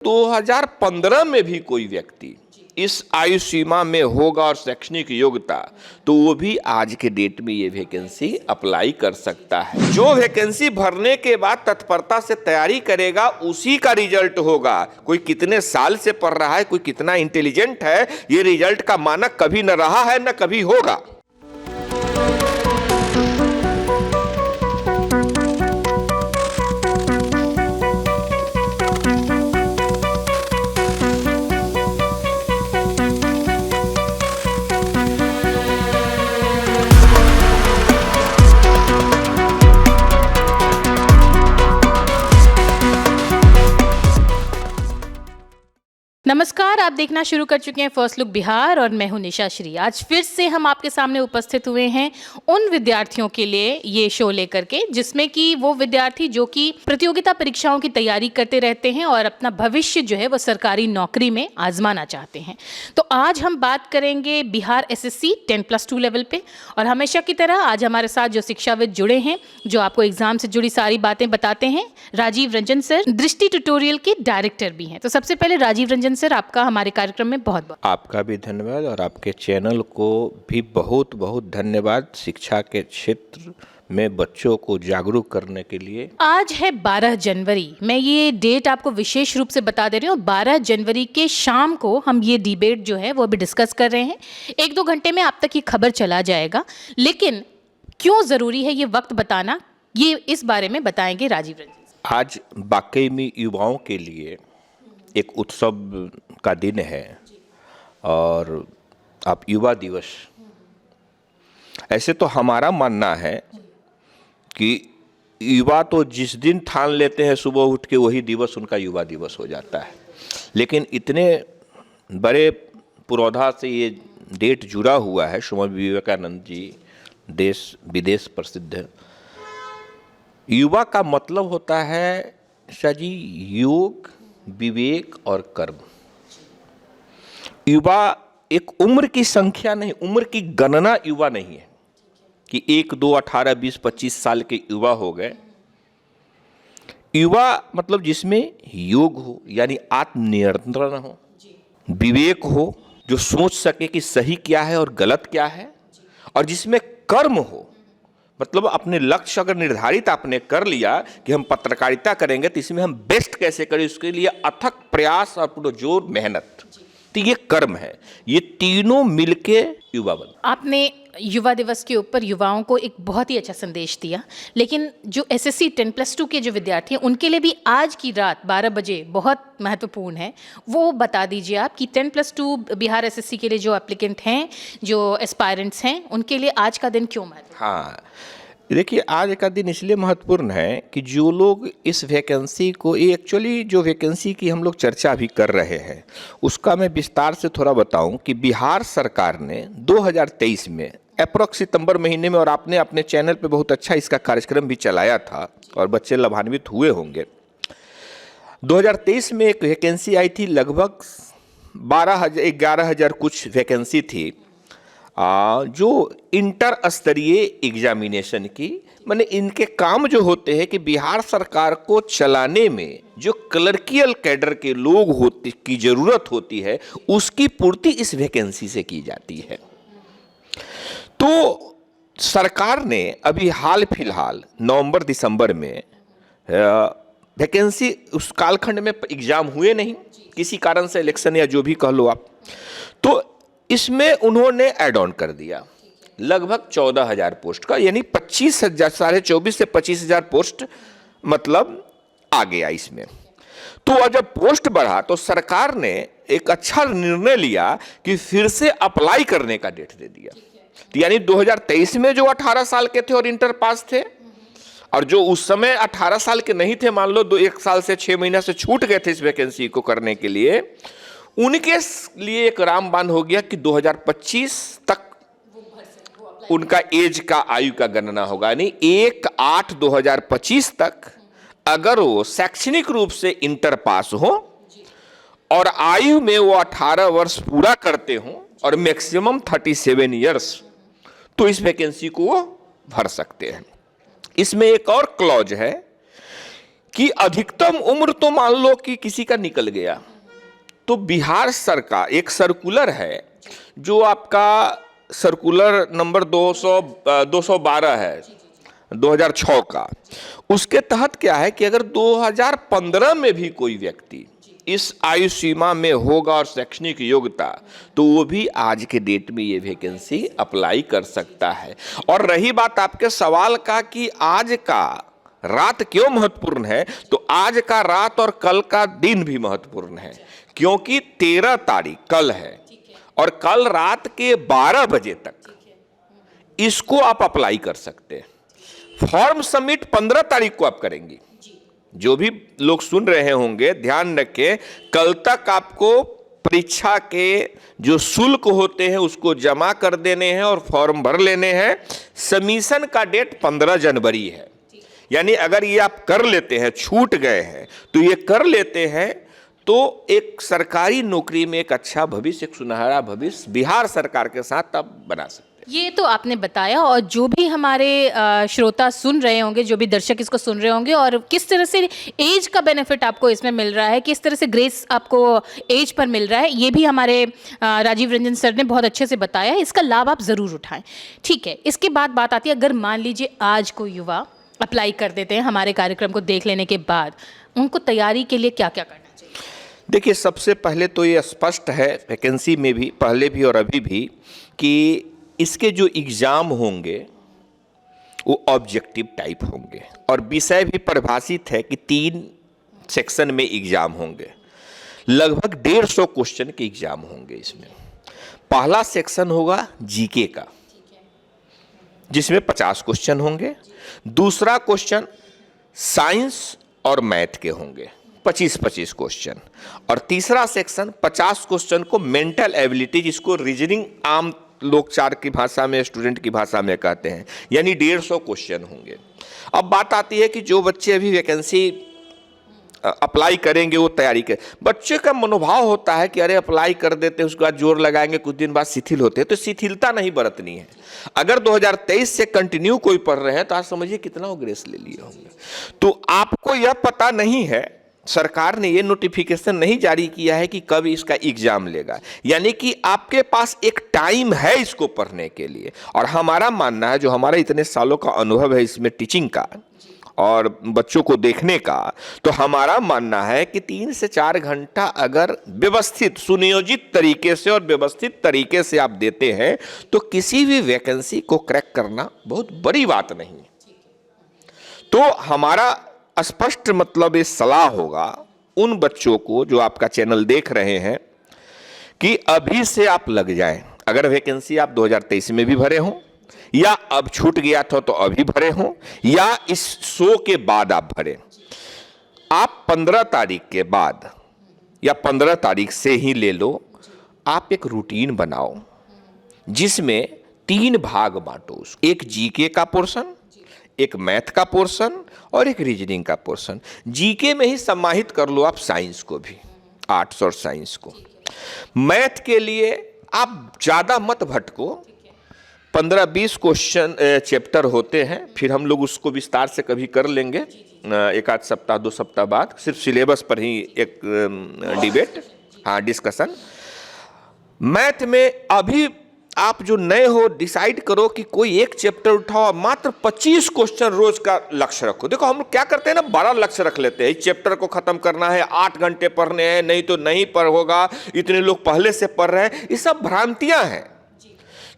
2015 में भी कोई व्यक्ति इस आयु सीमा में होगा और शैक्षणिक योग्यता, तो वो भी आज के डेट में ये वैकेंसी अप्लाई कर सकता है। जो वैकेंसी भरने के बाद तत्परता से तैयारी करेगा उसी का रिजल्ट होगा। कोई कितने साल से पढ़ रहा है, कोई कितना इंटेलिजेंट है, ये रिजल्ट का मानक कभी न रहा है न कभी होगा। नमस्कार, आप देखना शुरू कर चुके हैं फर्स्ट लुक बिहार और मैं हूं निशा श्री। आज फिर से हम आपके सामने उपस्थित हुए हैं उन विद्यार्थियों के लिए ये शो लेकर के, जिसमें कि वो विद्यार्थी जो कि प्रतियोगिता परीक्षाओं की तैयारी करते रहते हैं और अपना भविष्य जो है वो सरकारी नौकरी में आजमाना चाहते हैं। तो आज हम बात करेंगे बिहार SSC 10+2 लेवल पे, और हमेशा की तरह आज हमारे साथ जो शिक्षाविद जुड़े हैं, जो आपको एग्जाम से जुड़ी सारी बातें बताते हैं, राजीव रंजन सर दृष्टि ट्यूटोरियल के डायरेक्टर भी हैं। तो सबसे पहले राजीव रंजन सर, आपका हमारे कार्यक्रम में बहुत बहुत। आपका भी धन्यवाद और आपके चैनल को भी बहुत बहुत धन्यवाद शिक्षा के क्षेत्र में बच्चों को जागरूक करने के लिए। आज है 12 जनवरी। मैं ये डेट आपको विशेष रूप से बता दे रही हूँ। 12 जनवरी के शाम को हम ये डिबेट जो है वो अभी डिस्कस कर रहे हैं। 1-2 घंटे में आप तक ये खबर चला जाएगा, लेकिन क्यों ज़रूरी है ये वक्त बताना, ये इस बारे में बताएंगे राजीव रंजन। आज वाकई में युवाओं के लिए एक उत्सव का दिन है और आप युवा दिवस, ऐसे तो हमारा मानना है कि युवा तो जिस दिन ठान लेते हैं सुबह उठ के वही दिवस उनका युवा दिवस हो जाता है। लेकिन इतने बड़े पुरोधा से ये डेट जुड़ा हुआ है, स्वामी विवेकानंद जी देश विदेश प्रसिद्ध। युवा का मतलब होता है सजी योग, विवेक और कर्म। युवा एक उम्र की संख्या नहीं, उम्र की गणना युवा नहीं है कि 1, 2, 18, 20, 25 साल के युवा हो गए। युवा मतलब जिसमें योग हो, यानी आत्मनियंत्रण हो, विवेक हो, जो सोच सके कि सही क्या है और गलत क्या है, और जिसमें कर्म हो, मतलब अपने लक्ष्य अगर निर्धारित आपने कर लिया कि हम पत्रकारिता करेंगे तो इसमें हम बेस्ट कैसे करें, उसके लिए अथक प्रयास और पुरजोर मेहनत, तो ये कर्म है। ये तीनों मिलके युवा बन। आपने युवा दिवस के ऊपर युवाओं को एक बहुत ही अच्छा संदेश दिया, लेकिन जो SSC 10+2 के जो विद्यार्थी हैं उनके लिए भी आज की रात 12 बजे बहुत महत्वपूर्ण है। वो बता दीजिए आप कि 10+2 बिहार SSC के लिए जो एप्लीकेंट हैं, जो एस्पायरेंट्स हैं, उनके लिए आज का दिन क्यों महत्वपूर्ण? हाँ, देखिए आज का दिन इसलिए महत्वपूर्ण है कि जो लोग इस वैकेंसी को, ये एक्चुअली जो वैकेंसी की हम लोग चर्चा भी कर रहे हैं उसका मैं विस्तार से थोड़ा बताऊं कि बिहार सरकार ने 2023 में अप्रॉक्स सितंबर महीने में, और आपने अपने चैनल पे बहुत अच्छा इसका कार्यक्रम भी चलाया था और बच्चे लाभान्वित हुए होंगे। 2023 में एक वैकेंसी आई थी, लगभग 11,000 कुछ वैकेंसी थी, जो इंटर स्तरीय एग्जामिनेशन की। माने इनके काम जो होते हैं कि बिहार सरकार को चलाने में जो क्लर्कियल कैडर के लोग होते की ज़रूरत होती है उसकी पूर्ति इस वैकेंसी से की जाती है। तो सरकार ने अभी हाल फिलहाल नवंबर दिसंबर में वैकेंसी, उस कालखंड में एग्जाम हुए नहीं, किसी कारण से इलेक्शन या जो भी कह लो आप, तो इसमें उन्होंने ऐड ऑन कर दिया लगभग 14,000 पोस्ट का, यानी 25,000, 24,500 से 25,000 पोस्ट मतलब आ गया इसमें। तो जब पोस्ट बढ़ा तो सरकार ने एक अच्छा निर्णय लिया कि फिर से अप्लाई करने का डेट दे दिया। तो यानी 2023 में जो 18 साल के थे और इंटर पास थे, और जो उस समय 18 साल के नहीं थे, मान लो 1 साल से 6 महीना से छूट गए थे इस वैकेंसी को करने के लिए, उनके लिए एक रामबाण हो गया कि 2025 तक उनका एज का, आयु का गणना होगा। यानी 1/8/2025 तक अगर वो शैक्षणिक रूप से इंटर पास हो और आयु में वो 18 वर्ष पूरा करते हो और मैक्सिमम 37 ईयर्स, तो इस वैकेंसी को वो भर सकते हैं। इसमें एक और क्लॉज है कि अधिकतम उम्र तो मान लो कि किसी का निकल गया, तो बिहार सरकार एक सर्कुलर है जो आपका सर्कुलर नंबर 212 है 2006 का। उसके तहत क्या है कि अगर 2015 में भी कोई व्यक्ति इस आयु सीमा में होगा और शैक्षणिक योग्यता, तो वो भी आज के डेट में ये वैकेंसी अप्लाई कर सकता है। और रही बात आपके सवाल का कि आज का रात क्यों महत्वपूर्ण है, तो आज का रात और कल का दिन भी महत्वपूर्ण है, क्योंकि 13 तारीख कल है और कल रात के 12 बजे तक इसको आप अप्लाई कर सकते हैं। फॉर्म सबमिट 15 तारीख को आप करेंगे। जो भी लोग सुन रहे होंगे ध्यान रखें, कल तक आपको परीक्षा के जो शुल्क होते हैं उसको जमा कर देने हैं और फॉर्म भर लेने हैं। सबमिशन का डेट 15 जनवरी है, यानी अगर ये आप कर लेते हैं, छूट गए हैं तो ये कर लेते हैं, तो एक सरकारी नौकरी में एक अच्छा भविष्य, एक सुनहरा भविष्य बिहार सरकार के साथ आप बना सकते हैं। ये तो आपने बताया, और जो भी हमारे श्रोता सुन रहे होंगे, जो भी दर्शक इसको सुन रहे होंगे, और किस तरह से एज का बेनिफिट आपको इसमें मिल रहा है, किस तरह से ग्रेस आपको एज पर मिल रहा है, ये भी हमारे राजीव रंजन सर ने बहुत अच्छे से बताया। इसका लाभ आप ज़रूर उठाएं। ठीक है, इसके बाद बात आती है, अगर मान लीजिए आज कोई युवा अप्लाई कर देते हैं हमारे कार्यक्रम को देख लेने के बाद, उनको तैयारी के लिए क्या क्या करना चाहिए? देखिए, सबसे पहले तो ये स्पष्ट है वैकेंसी में भी, पहले भी और अभी भी, कि इसके जो एग्ज़ाम होंगे वो ऑब्जेक्टिव टाइप होंगे और विषय भी परिभाषित है कि 3 सेक्शन में एग्ज़ाम होंगे। लगभग 150 क्वेश्चन के एग्ज़ाम होंगे इसमें। पहला सेक्शन होगा जीके का, जिसमें 50 क्वेश्चन होंगे। दूसरा क्वेश्चन साइंस और मैथ के होंगे, 25-25 क्वेश्चन। और तीसरा सेक्शन 50 क्वेश्चन को मेंटल एबिलिटी, जिसको रीजनिंग आम लोकचार की भाषा में, स्टूडेंट की भाषा में कहते हैं, यानी 150 क्वेश्चन होंगे। अब बात आती है कि जो बच्चे अभी वैकेंसी अप्लाई करेंगे वो तैयारी कर, बच्चे का मनोभाव होता है कि अरे अप्लाई कर देते हैं, उसके बाद जोर लगाएंगे, कुछ दिन बाद शिथिल होते हैं। तो शिथिलता नहीं बरतनी है। अगर 2023 से कंटिन्यू कोई पढ़ रहे हैं तो आज समझिए कितना वो ग्रेस ले लिए होंगे। तो आपको यह पता नहीं है, सरकार ने ये नोटिफिकेशन नहीं जारी किया है कि कब इसका एग्जाम लेगा, यानी कि आपके पास एक टाइम है इसको पढ़ने के लिए। और हमारा मानना है, जो हमारा इतने सालों का अनुभव है इसमें टीचिंग का और बच्चों को देखने का, तो हमारा मानना है कि 3 से 4 घंटा अगर व्यवस्थित, सुनियोजित तरीके से और व्यवस्थित तरीके से आप देते हैं तो किसी भी वैकेंसी को क्रैक करना बहुत बड़ी बात नहीं है। तो हमारा स्पष्ट मतलब ये सलाह होगा उन बच्चों को जो आपका चैनल देख रहे हैं कि अभी से आप लग जाएं। अगर वैकेंसी आप 2023 में भी भरे हों, या अब छूट गया था तो अभी भरे हों, या इस शो के बाद आप भरे, आप 15 तारीख के बाद या 15 तारीख से ही ले लो, आप एक रूटीन बनाओ जिसमें 3 भाग बांटो। एक जीके का पोर्शन, एक मैथ का पोर्शन और एक रीजनिंग का पोर्शन। जीके में ही समाहित कर लो आप साइंस को भी, आर्ट्स और साइंस को। मैथ के लिए आप ज़्यादा मत भटको, 15-20 क्वेश्चन चैप्टर होते हैं, फिर हम लोग उसको विस्तार से कभी कर लेंगे, 1 सप्ताह 2 सप्ताह बाद, सिर्फ सिलेबस पर ही एक डिबेट, हाँ डिस्कशन। मैथ में अभी आप जो नए हो डिसाइड करो कि कोई एक चैप्टर उठाओ, मात्र 25 क्वेश्चन रोज का लक्ष्य रखो। देखो हम क्या करते हैं ना, बड़ा लक्ष्य रख लेते हैं, इस चैप्टर को खत्म करना है, 8 घंटे पढ़ने हैं, नहीं तो नहीं पढ़ होगा, इतने लोग पहले से पढ़ रहे हैं। ये सब भ्रांतियां हैं।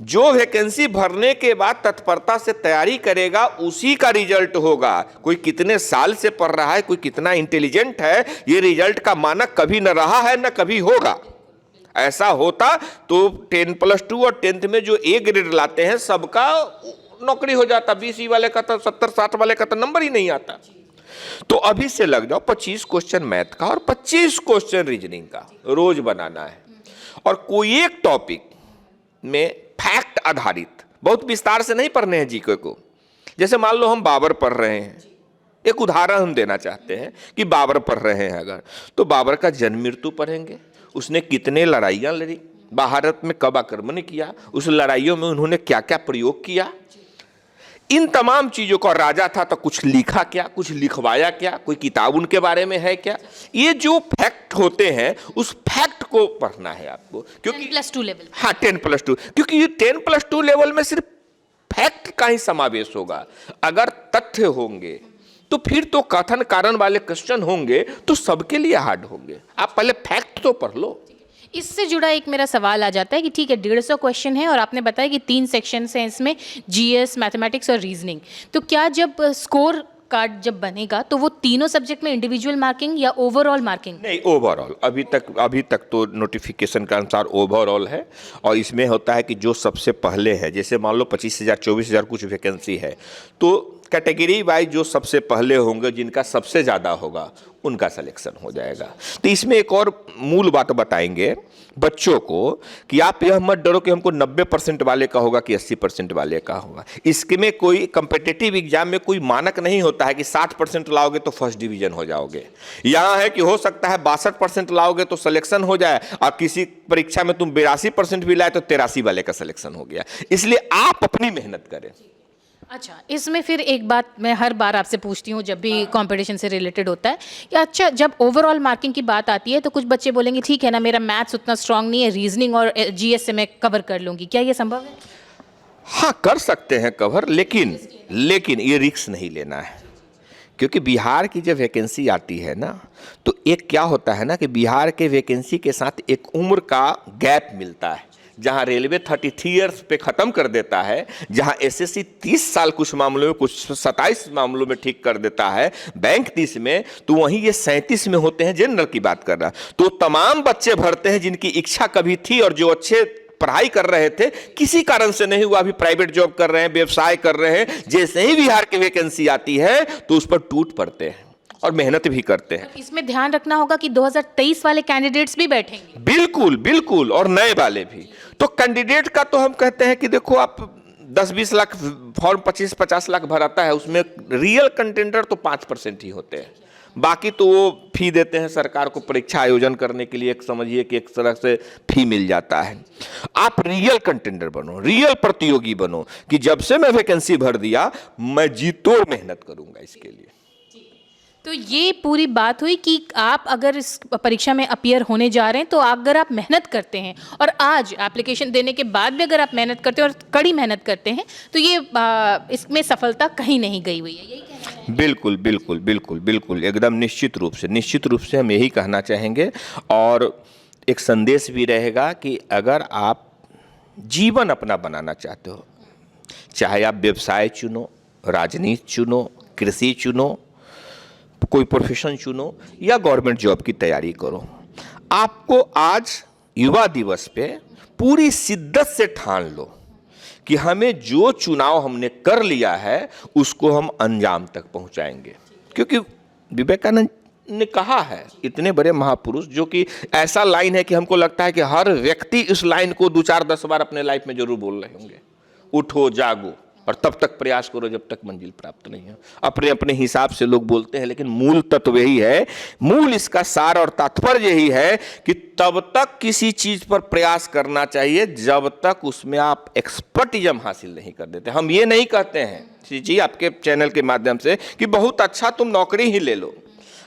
जो वैकेंसी भरने के बाद तत्परता से तैयारी करेगा उसी का रिजल्ट होगा। कोई कितने साल से पढ़ रहा है, कोई कितना इंटेलिजेंट है, ये रिजल्ट का मानक कभी न रहा है न कभी होगा। ऐसा होता तो 10+2 और 10th में जो A ग्रेड लाते हैं सबका नौकरी हो जाता, 20 वाले का तो 70-60 वाले का तो नंबर ही नहीं आता। तो अभी से लग जाओ, 25 क्वेश्चन मैथ का और 25 क्वेश्चन रीजनिंग का रोज बनाना है। और कोई एक टॉपिक में फैक्ट आधारित, बहुत विस्तार से नहीं पढ़ने हैं जीके को। जैसे मान लो हम बाबर पढ़ रहे हैं, एक उदाहरण हम देना चाहते हैं कि बाबर पढ़ रहे हैं अगर, तो बाबर का जन्म मृत्यु पढ़ेंगे, उसने कितने लड़ाइयाँ लड़ी, भारत में कब आक्रमण किया, उस लड़ाइयों में उन्होंने क्या क्या प्रयोग किया। इन तमाम चीजों का राजा था तो कुछ लिखा क्या, कुछ लिखवाया क्या, कोई किताब उनके बारे में है क्या? ये जो फैक्ट होते हैं उस फैक्ट को पढ़ना है आपको, क्योंकि 10+2 लेवल। हाँ 10+2, क्योंकि ये 10+2 लेवल में सिर्फ फैक्ट का ही समावेश होगा। अगर तथ्य होंगे तो फिर तो कथन कारण वाले क्वेश्चन होंगे तो सबके लिए हार्ड होंगे। आप पहले फैक्ट तो पढ़ लो। इससे जुड़ा एक मेरा सवाल आ जाता है कि ठीक है 150 क्वेश्चन है और आपने बताया कि 3 सेक्शंस हैं इसमें, जीएस, मैथमेटिक्स और रीजनिंग। तो क्या जब स्कोर कार्ड जब बनेगा तो वो तीनों सब्जेक्ट में इंडिविजुअल मार्किंग या ओवरऑल मार्किंग? नहीं, ओवरऑल। अभी तक तो नोटिफिकेशन के अनुसार ओवरऑल है, और इसमें होता है कि जो सबसे पहले है, जैसे मान लो 25,000 24,000 कुछ वैकेंसी है, तो कैटेगरी वाइज जो सबसे पहले होंगे, जिनका सबसे ज़्यादा होगा, उनका सिलेक्शन हो जाएगा। तो इसमें एक और मूल बात बताएंगे बच्चों को कि आप यह मत डरो कि हमको 90% वाले का होगा कि 80% वाले का होगा। इसमें कोई कम्पिटिटिव एग्जाम में कोई मानक नहीं होता है कि 60% लाओगे तो फर्स्ट डिवीजन हो जाओगे। यहाँ है कि हो सकता है 62% लाओगे तो सिलेक्शन हो जाए, और किसी परीक्षा में तुम 82% भी लाए तो 83 वाले का सिलेक्शन हो गया। इसलिए आप अपनी मेहनत करें। अच्छा, इसमें फिर एक बात मैं हर बार आपसे पूछती हूँ जब भी कंपटीशन से रिलेटेड होता है कि अच्छा जब ओवरऑल मार्किंग की बात आती है तो कुछ बच्चे बोलेंगे ठीक है ना, मेरा मैथ्स उतना स्ट्रांग नहीं है, रीजनिंग और जीएस से मैं कवर कर लूँगी। क्या ये संभव है? हाँ, कर सकते हैं कवर, लेकिन ये रिस्क नहीं लेना है। क्योंकि बिहार की जब वैकेंसी आती है ना, तो एक क्या होता है ना कि बिहार के वैकेंसी के साथ एक उम्र का गैप मिलता है। जहां रेलवे 33 ईयर्स पे ख़त्म कर देता है, जहां एसएससी 30 साल कुछ मामलों में, कुछ 27 मामलों में ठीक कर देता है, बैंक 30 में, तो वहीं ये 37 में होते हैं। जनरल की बात कर रहा, तो तमाम बच्चे भरते हैं जिनकी इच्छा कभी थी और जो अच्छे पढ़ाई कर रहे थे, किसी कारण से नहीं हुआ, अभी प्राइवेट जॉब कर रहे हैं, व्यवसाय कर रहे हैं। जैसे ही बिहार की वैकेंसी आती है तो उस पर टूट पड़ते हैं और मेहनत भी करते हैं। इसमें ध्यान रखना होगा कि 2023 वाले कैंडिडेट्स भी बैठेंगे। बिल्कुल, और नए वाले भी। तो कैंडिडेट का तो हम कहते हैं कि देखो, आप 10-20 लाख फॉर्म 25-50 लाख भराता है, उसमें रियल कंटेंडर तो 5% ही होते हैं। बाकी तो वो फी देते हैं सरकार को परीक्षा आयोजन करने के लिए, एक समझिए कि एक तरह से फी मिल जाता है। आप रियल कंटेंडर बनो, रियल प्रतियोगी बनो कि जब से मैं वैकेंसी भर दिया, मैं जी तोड़ मेहनत करूंगा इसके लिए। तो ये पूरी बात हुई कि आप अगर इस परीक्षा में अपीयर होने जा रहे हैं तो अगर आप मेहनत करते हैं और आज एप्लीकेशन देने के बाद भी अगर आप मेहनत करते हैं और कड़ी मेहनत करते हैं तो ये इसमें सफलता कहीं नहीं गई हुई है, यही कहना है? बिल्कुल, एकदम निश्चित रूप से हम यही कहना चाहेंगे। और एक संदेश भी रहेगा कि अगर आप जीवन अपना बनाना चाहते हो, चाहे आप व्यवसाय चुनो, राजनीति चुनो, कृषि चुनो, कोई प्रोफेशन चुनो या गवर्नमेंट जॉब की तैयारी करो, आपको आज युवा दिवस पे पूरी शिद्दत से ठान लो कि हमें जो चुनाव हमने कर लिया है उसको हम अंजाम तक पहुंचाएंगे। क्योंकि विवेकानंद ने कहा है, इतने बड़े महापुरुष, जो कि ऐसा लाइन है कि हमको लगता है कि हर व्यक्ति इस लाइन को 2-4-10 बार अपने लाइफ में जरूर बोल रहे होंगे। उठो, जागो और तब तक प्रयास करो जब तक मंजिल प्राप्त नहीं हो। अपने अपने हिसाब से लोग बोलते हैं, लेकिन मूल तत्व यही है, मूल इसका सार और तात्पर्य यही है कि तब तक किसी चीज पर प्रयास करना चाहिए जब तक उसमें आप एक्सपर्टिज्म हासिल नहीं कर देते। हम ये नहीं कहते हैं जी आपके चैनल के माध्यम से कि बहुत अच्छा तुम नौकरी ही ले लो।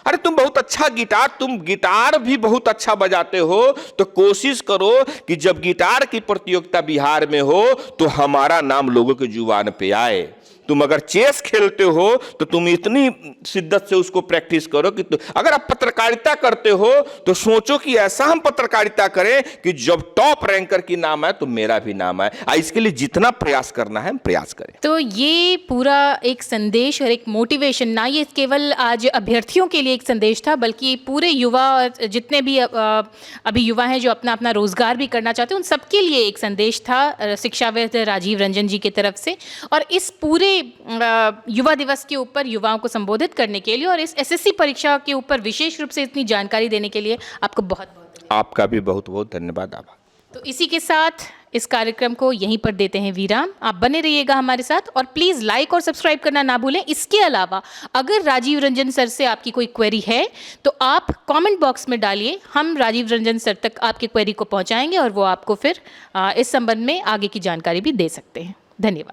अरे तुम बहुत अच्छा तुम गिटार भी बहुत अच्छा बजाते हो, तो कोशिश करो कि जब गिटार की प्रतियोगिता बिहार में हो तो हमारा नाम लोगों के जुबान पे आए। तुम अगर चेस खेलते हो तो तुम इतनी शिद्दत से उसको प्रैक्टिस करो कि अगर आप पत्रकारिता करते हो तो सोचो कि ऐसा हम पत्रकारिता करें कि जब टॉप रैंकर की नाम आए तो मेरा भी नाम आए। इसके लिए जितना प्रयास करना है हम प्रयास करें। तो ये पूरा एक संदेश और एक मोटिवेशन, ना ये केवल आज अभ्यर्थियों के लिए एक संदेश था, बल्कि पूरे युवा, जितने भी अभी युवा हैं जो अपना अपना रोजगार भी करना चाहते हैं, उन सबके लिए एक संदेश था शिक्षाविद राजीव रंजन जी की तरफ से। और इस पूरे युवा दिवस के ऊपर युवाओं को संबोधित करने के लिए और इस एसएससी परीक्षा के ऊपर विशेष रूप से इतनी जानकारी देने के लिए आपको बहुत बहुत, आपका भी बहुत बहुत धन्यवाद। आभार। तो इसी के साथ इस कार्यक्रम को यहीं पर देते हैं विराम। आप बने रहिएगा हमारे साथ और प्लीज़ लाइक और सब्सक्राइब करना ना भूलें। इसके अलावा अगर राजीव रंजन सर से आपकी कोई क्वेरी है तो आप कमेंट बॉक्स में डालिए, हम राजीव रंजन सर तक आपकी क्वेरी को पहुंचाएंगे और वो आपको फिर इस संबंध में आगे की जानकारी भी दे सकते हैं। धन्यवाद।